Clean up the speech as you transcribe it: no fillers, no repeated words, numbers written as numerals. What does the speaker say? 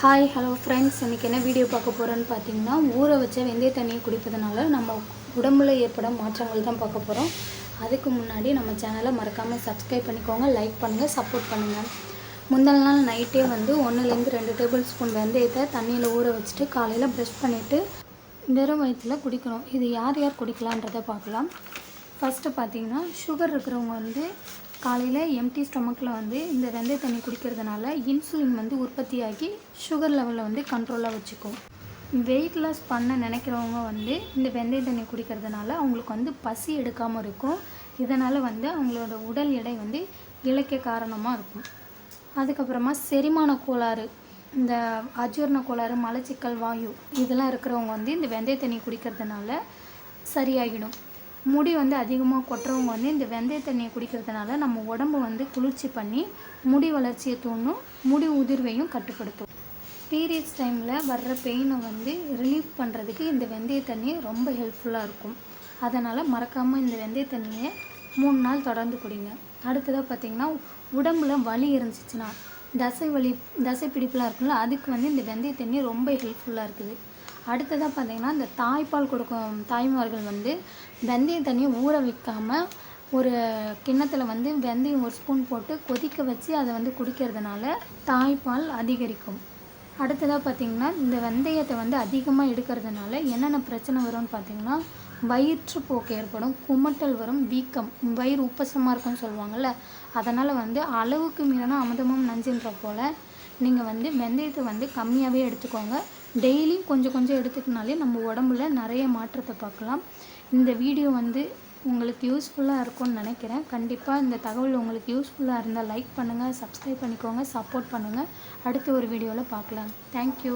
Hi hello friends, இன்றைக்கி என்ன video பார்க்க போகிறோன்னு பார்த்தீங்கன்னா, ஊற வச்ச வெந்தய தண்ணியை குடிப்பதனால நம்ம உடம்புல ஏற்படும் மாற்றங்கள் தான் பார்க்க போகிறோம். அதுக்கு முன்னாடி நம்ம சேனலை மறக்காமல் சப்ஸ்கிரைப் பண்ணிக்கோங்க, லைக் பண்ணுங்கள், சப்போர்ட் பண்ணுங்கள். முந்தின நாள் நைட்டே 1-2 டேபிள் ஸ்பூன் வெந்தயத்தை தண்ணியில் ஊற வச்சுட்டு காலையில் ப்ரஷ் பண்ணிவிட்டு வெறும் வயிற்றில் குடிக்கணும். இது யார் யார் குடிக்கலான்றதை பார்க்கலாம். ஃபஸ்ட்டு பார்த்திங்கன்னா, சுகர் இருக்கிறவங்க காலையில் எம்டி ஸ்டொமக்கில் இந்த வெந்தய தண்ணி குடிக்கிறதுனால இன்சுலின் உற்பத்தியாகி சுகர் லெவலில் கண்ட்ரோலாக வச்சுக்கும். வெயிட் லாஸ் பண்ண நினைக்கிறவங்க இந்த வெந்தய தண்ணி குடிக்கிறதுனால அவங்களுக்கு பசி எடுக்காமல் இருக்கும். இதனால் அவங்களோட உடல் எடை இளைக்க காரணமாக இருக்கும். அதுக்கப்புறமா செரிமான கோளாறு, இந்த அஜீரண கோளாறு, மலச்சிக்கல், வாயு இதெல்லாம் இருக்கிறவங்க இந்த வெந்தய தண்ணி குடிக்கிறதுனால சரியாகிடும். முடி அதிகமாக கொட்டுறவங்க இந்த வெந்தய தண்ணியை குடிக்கிறதுனால நம்ம உடம்பு குளிர்ச்சி பண்ணி முடி வளர்ச்சியை தூண்டும், முடி உதிர்வையும் கட்டுப்படுத்தும். பீரியட்ஸ் டைமில் வர்ற பெயினை ரிலீஃப் பண்ணுறதுக்கு இந்த வெந்தய தண்ணி ரொம்ப ஹெல்ப்ஃபுல்லாக இருக்கும். அதனால் மறக்காமல் இந்த வெந்தய தண்ணியை 3 நாள் தொடர்ந்து குடிங்க. அடுத்ததாக பார்த்திங்கன்னா, உடம்புல வலி இருந்துச்சுன்னா, தசை பிடிப்புலாம் இருக்குல்ல, அதுக்கு இந்த வெந்தய தண்ணி ரொம்ப ஹெல்ப்ஃபுல்லாக இருக்குது. அடுத்ததாக பார்த்திங்கன்னா, இந்த தாய்ப்பால் கொடுக்கும் தாய்மார்கள் வெந்தய தண்ணியை ஊற வைக்காமல் ஒரு கிண்ணத்தில் வெந்தயம் 1 ஸ்பூன் போட்டு கொதிக்க வச்சு அதை குடிக்கிறதுனால தாய்ப்பால் அதிகரிக்கும். அடுத்ததாக பார்த்திங்கன்னா, இந்த வெந்தயத்தை அதிகமாக எடுக்கிறதுனால என்னென்ன பிரச்சனை வரும்னு பார்த்திங்கன்னா, வயிற்றுப்போக்கு ஏற்படும், குமட்டல் வரும், வீக்கம், வயிறு உப்பசமாக இருக்கும்னு சொல்லுவாங்கள்ல. அதனால் அளவுக்கு மீறினா அமிர்தமும் நஞ்சுன்ற போல் நீங்கள் வெந்தயத்தை கம்மியாகவே எடுத்துக்கோங்க. டெய்லியும் கொஞ்சம் கொஞ்சம் எடுத்துக்கினாலே நம்ம உடம்புல நிறைய மாற்றத்தை பார்க்கலாம். இந்த வீடியோ உங்களுக்கு யூஸ்ஃபுல்லாக இருக்கும்னு நினைக்கிறேன். கண்டிப்பாக இந்த தகவல் உங்களுக்கு யூஸ்ஃபுல்லாக இருந்தால் லைக் பண்ணுங்கள், சப்ஸ்கிரைப் பண்ணிக்கோங்க, சப்போர்ட் பண்ணுங்கள். அடுத்த ஒரு வீடியோவில் பார்க்கலாம். தேங்க்யூ.